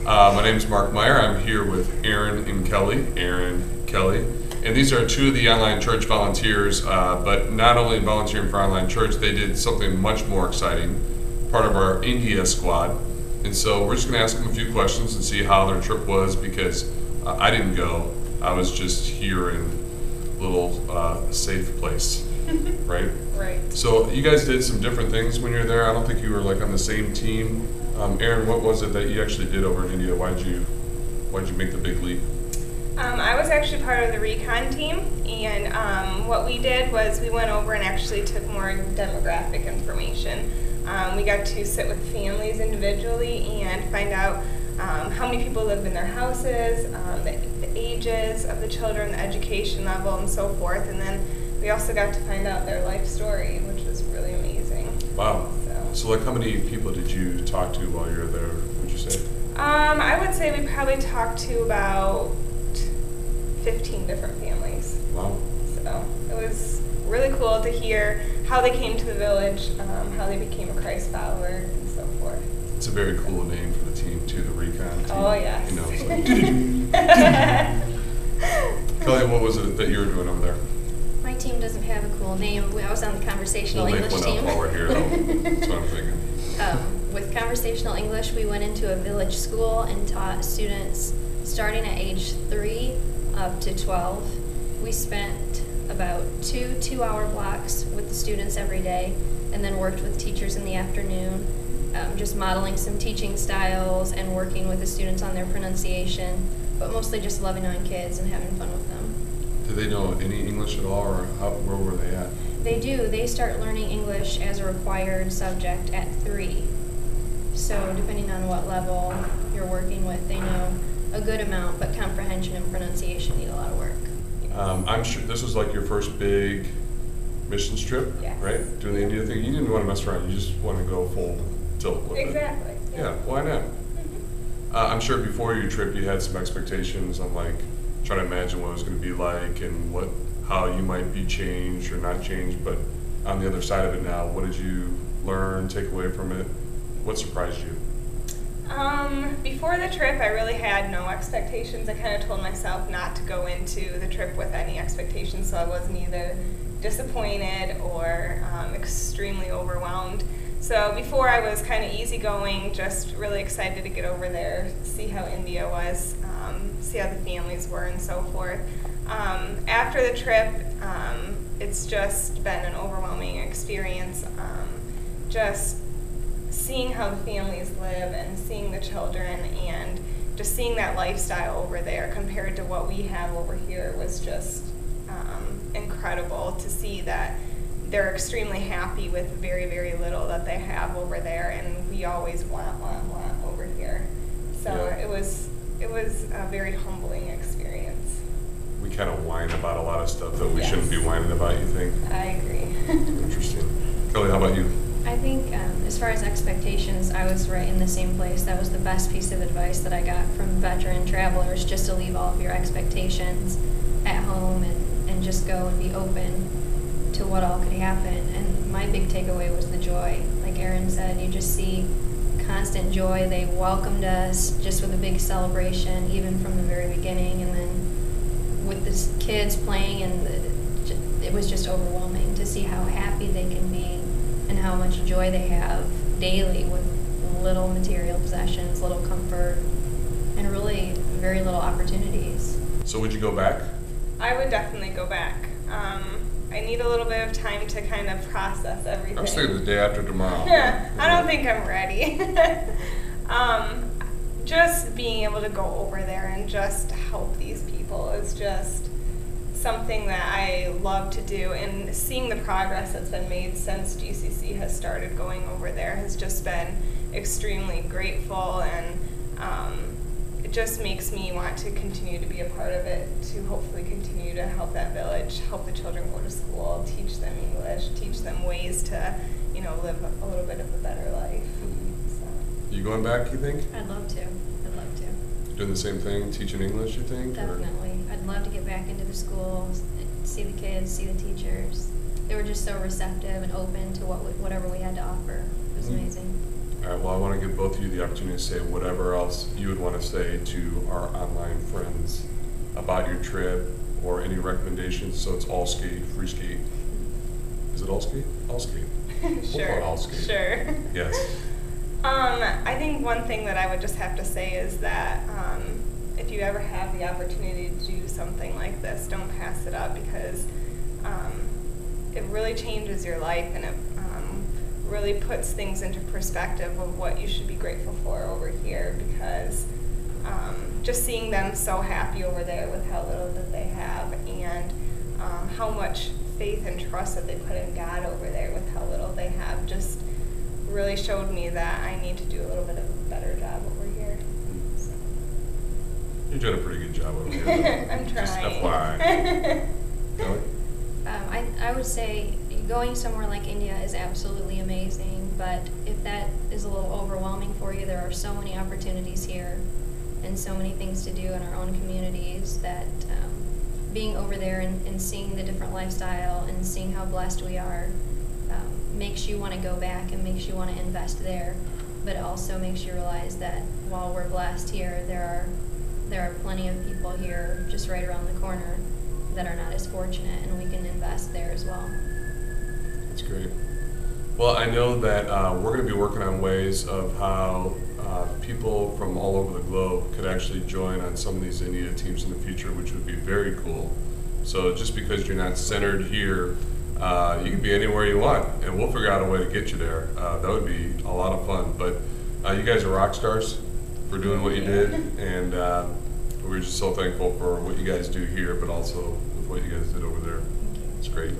My name is Mark Meyer. I'm here with Aaron and Kelly. Aaron, Kelly. And these are two of the online church volunteers, but not only volunteering for online church, they did something much more exciting, part of our India squad. And so we're just going to ask them a few questions and see how their trip was, because I didn't go. I was just here in a little safe place, right? Right. So you guys did some different things when you were there. I don't think you were like on the same team. Aaron, what was it that you actually did over in India? Why'd you make the big leap? I was actually part of the recon team, and what we did was we went over and actually took more demographic information. We got to sit with families individually and find out how many people lived in their houses, the ages of the children, the education level, and so forth. And then we also got to find out their life story, which was really amazing. Wow. So like how many people did you talk to while you were there, would you say? I would say we probably talked to about 15 different families. Wow. So it was really cool to hear how they came to the village, how they became a Christ follower, and so forth. It's a very cool name for the team too, the recon team. Oh, yes. You know, it's like Kelly, what was it that you were doing over there? My team doesn't have a cool name. I was on the conversational English team. We'll make one up while we're here, though. That's what I'm thinking. With conversational English, we went into a village school and taught students starting at age 3 up to 12. We spent about two 2-hour blocks with the students every day, and then worked with teachers in the afternoon, just modeling some teaching styles and working with the students on their pronunciation, but mostly just loving on kids and having fun with them. Do they know any English at all, or where were they at? They do. They start learning English as a required subject at 3. So depending on what level you're working with, they know a good amount, but comprehension and pronunciation need a lot of work. I'm sure this was like your first big missions trip, Yes. right? Doing the India thing. You didn't want to mess around. You just want to go full tilt with Exactly. it. Yeah, why not? I'm sure before your trip you had some expectations on like trying to imagine what it was going to be like and how you might be changed or not changed. But on the other side of it now, what did you learn, take away from it? What surprised you? Before the trip, I really had no expectations. I kind of told myself not to go into the trip with any expectations, so I wasn't either disappointed or extremely overwhelmed. So before, I was kind of easygoing, just really excited to get over there, see how India was, see how the families were, and so forth. After the trip, it's just been an overwhelming experience. Just seeing how the families live and seeing the children and just seeing that lifestyle over there compared to what we have over here was just incredible to see that they're extremely happy with very, very little that they have over there, and we always want over here. So yeah. it was a very humbling experience. We kind of whine about a lot of stuff that we Yes. shouldn't be whining about, you think? I agree. Interesting. Kelly, how about you? I think as far as expectations, I was right in the same place. That was the best piece of advice that I got from veteran travelers, just to leave all of your expectations at home and just go and be open to what all could happen. And my big takeaway was the joy. Like Aaron said, you just see constant joy. They welcomed us just with a big celebration, even from the very beginning. And then with the kids playing, and it was just overwhelming to see how happy they can be and how much joy they have daily with little material possessions, little comfort, and really very little opportunities. So would you go back? I would definitely go back. I need a little bit of time to kind of process everything. I'm staying the day after tomorrow. Yeah, I don't think I'm ready. Just being able to go over there and just help these people is just something that I love to do, and seeing the progress that's been made since GCC has started going over there has just been extremely grateful, and it just makes me want to continue to be a part of it, to hopefully continue to help that village, help the children go to school, teach them English, teach them ways to, live a little bit of a better life. So. You going back, you think? I'd love to. Doing the same thing, teaching English, you think? Definitely. I'd love to get back into the schools, see the kids, see the teachers. They were just so receptive and open to whatever we had to offer. It was amazing. All right, well, I want to give both of you the opportunity to say whatever else you would want to say to our online friends about your trip or any recommendations. So it's all skate, free skate. Is it all skate? All skate. Sure. We'll all skate. Sure. Yes. I think one thing that I would just have to say is that if you ever have the opportunity to do something like this, don't pass it up, because it really changes your life, and it really puts things into perspective of what you should be grateful for over here, because just seeing them so happy over there with how little that they have, and how much faith and trust that they put in God over there with how little they have, just really showed me that I need to do a little bit of a better job over here. So. You're doing a pretty good job over here. I'm trying. Just FYI. Kelly? I would say going somewhere like India is absolutely amazing, but if that is a little overwhelming for you, there are so many opportunities here and so many things to do in our own communities that being over there and seeing the different lifestyle and seeing how blessed we are makes you want to go back and makes you want to invest there, but it also makes you realize that while we're blessed here, there are plenty of people here just right around the corner that are not as fortunate, and we can invest there as well. That's great. Well, I know that we're going to be working on ways of how people from all over the globe could actually join on some of these India teams in the future, which would be very cool. So just because you're not centered here, you can be anywhere you want, and we'll figure out a way to get you there. That would be a lot of fun. But you guys are rock stars for doing what you did, and we're just so thankful for what you guys do here, but also with what you guys did over there. It's great.